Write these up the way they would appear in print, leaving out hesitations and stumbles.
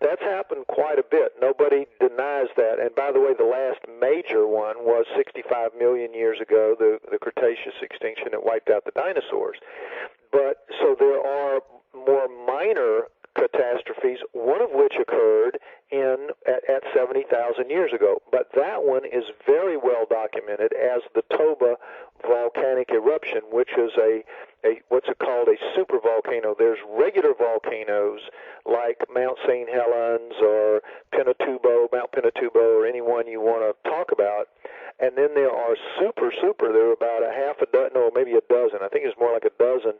That's happened quite a bit. Nobody denies that. And by the way, the last major one was 65 million years ago, the Cretaceous extinction that wiped out the dinosaurs. But so there are more minor catastrophes, one of which occurred at 70,000 years ago. But that one is very well documented as the Toba volcanic eruption, which is a what's it called, a supervolcano. There's regular volcanoes like Mount St. Helens or Mount Pinatubo, or any one you want to talk about. And then there are there are about a half a dozen, no, maybe a dozen, I think it's more like a dozen,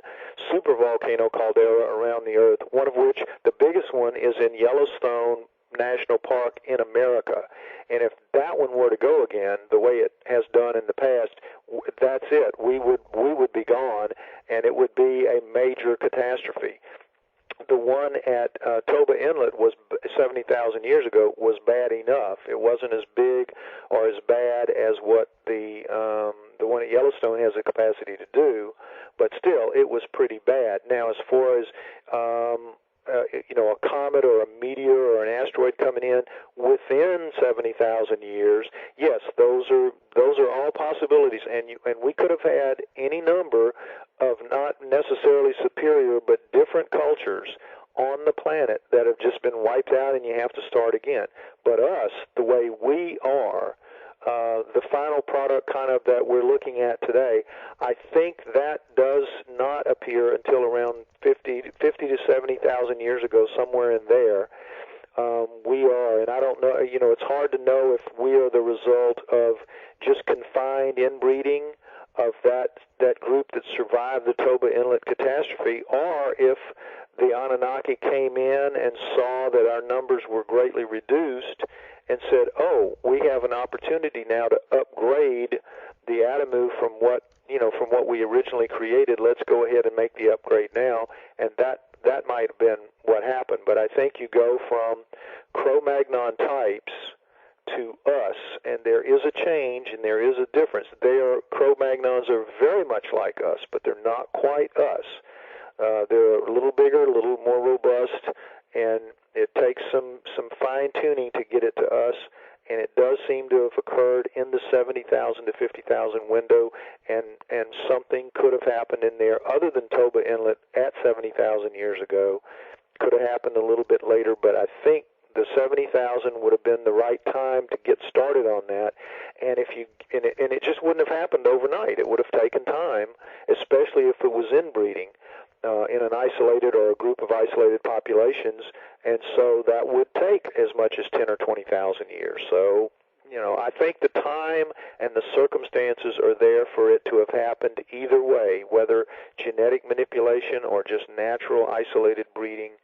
supervolcano caldera around the Earth, one of which, the biggest one, is in Yellowstone National Park in America. And if that one were to go again, the way it has done in the past, that's it. We would be gone, and it would be a major catastrophe. The one at Toba Inlet was 70,000 years ago was bad enough. It wasn't as big or as bad as what the one at Yellowstone has the capacity to do, but still, it was pretty bad. Now, as far as a comet or a meteor or an asteroid coming in within 70,000 years, yes, those are all possibilities, and we could have had any number of not necessarily superior but different cultures on the planet that have just been wiped out, and you have to start again. But us, the way we are, the final product kind of that we're looking at today, I think that does not appear until around 50 to 70,000 years ago, somewhere in there. We are, and I don't know, it's hard to know if we are the result of just confined inbreeding of that group that survived the Toba Inlet catastrophe, or if the Anunnaki came in and saw that our numbers were greatly reduced and said, oh, we have an opportunity now to upgrade the Adamu from what we originally created. Let's go ahead and make the upgrade now. And that might have been what happened. But I think you go from Cro-Magnon types to us, and there is a change and there is a difference. Cro-Magnons are very much like us, but they're not quite us. They're a little bigger, a little more robust, and it takes some fine-tuning to get it to us, and it does seem to have occurred in the 70,000 to 50,000 window, and something could have happened in there other than Toba Inlet at 70,000 years ago. Could have happened a little bit later, but I think the 70,000 would have been the right time to get started on that, and it just wouldn't have happened overnight. It would have taken time, especially if it was inbreeding in an isolated or a group of isolated populations, and so that would take as much as 10 or 20,000 years. So, I think the time and the circumstances are there for it to have happened either way, whether genetic manipulation or just natural isolated breeding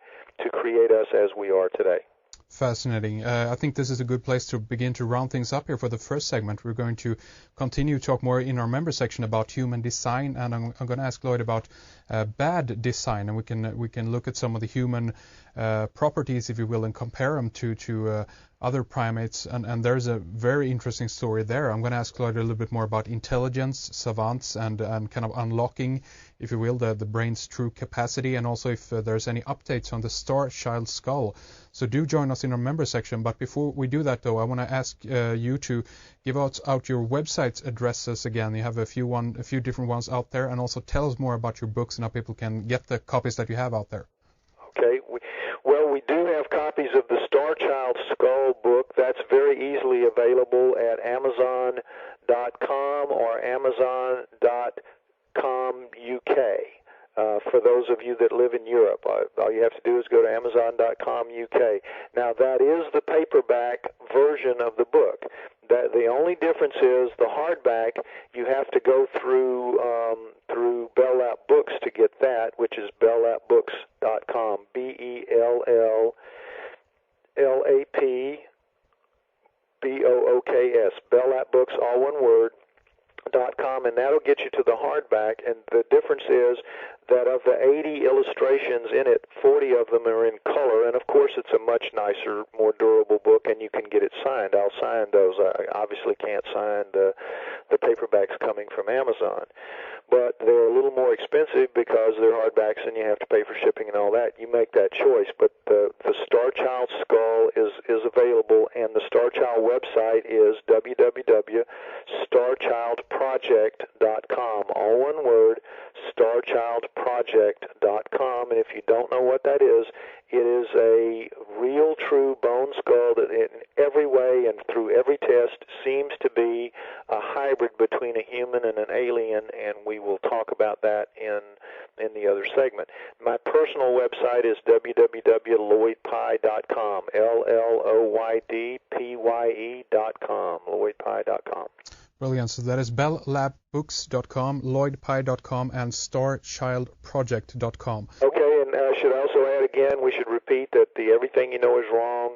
to create us as we are today. Fascinating. I think this is a good place to begin to round things up here for the first segment. We're going to continue to talk more in our member section about human design, and I'm going to ask Lloyd about bad design, and we can look at some of the human properties, if you will, and compare them to other primates, and there's a very interesting story there. I'm going to ask Lloyd a little bit more about intelligence, savants, and kind of unlocking, if you will, the brain's true capacity, and also if there's any updates on the star child skull. So do join us in our member section. But before we do that, though, I want to ask you to give out your website addresses again. You have a few different ones out there, and also tell us more about your books and how people can get the copies that you have out there. Okay. We do have copies of the Star Child Skull book. That's very easily available at Amazon.com or Amazon.com UK. For those of you that live in Europe, all you have to do is go to Amazon.com UK. Now, that is the paperback version of the book. The only difference is the hardback, you have to go through Bell Lap Books to get that, which is belllapbooks.com, BELLLAPBOOKS, Bell Lap Books, all one word. and that'll get you to the hardback. And the difference is that of the 80 illustrations in it, 40 of them are in color, and of course it's a much nicer, more durable book, and you can get it signed. I'll sign those. I obviously can't sign the paperbacks coming from Amazon, but they're a little more expensive because they're hardbacks and you have to pay for shipping and all that. You make that choice, but the Star Child skull is available, and the Star Child website is www.starchildproject.com, all one word, starchildproject.com, and if you don't know what that is, it is a real, true bone skull that in every way and through every test seems to be a hybrid between a human and an alien, and we will talk about that in the other segment. My personal website is www.lloydpye.com, LLOYDPYE.com, lloydpye.com. Brilliant. So that is belllabooks.com, lloydpye.com, and starchildproject.com. Okay, and I should also add again, we should repeat that the Everything You Know Is Wrong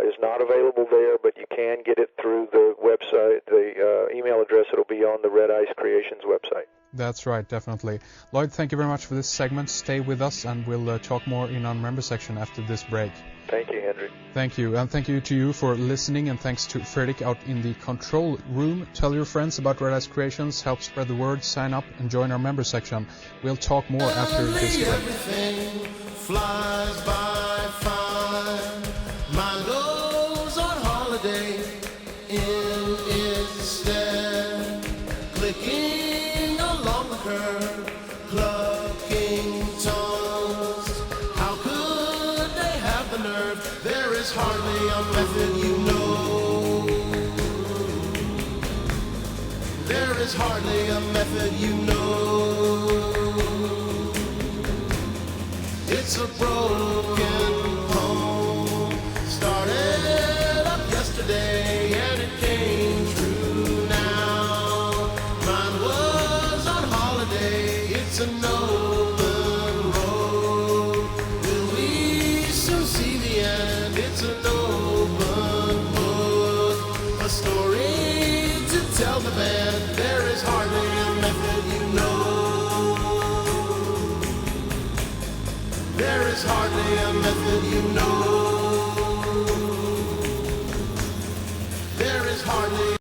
is not available there, but you can get it through the website, the email address. It'll be on the Red Ice Creations website. That's right, definitely. Lloyd, thank you very much for this segment. Stay with us, and we'll talk more in our member section after this break. Thank you, Henry. Thank you, and thank you to you for listening, and thanks to Fredrik out in the control room. Tell your friends about Red Ice Creations, help spread the word, sign up, and join our member section. We'll talk more after this break. Everything flies by fine. Mine goes on holiday in its stead, clicking along the curb, clucking tongues. How could they have the nerve? There is hardly a method, you know. There is hardly a method, you know. It's a broken poem, started up yesterday and it came true now. Mine was on holiday, it's an open road. Will we soon see the end? It's an open book, a story to tell the band. There is hardly a method, you know. There is hardly a method, you know.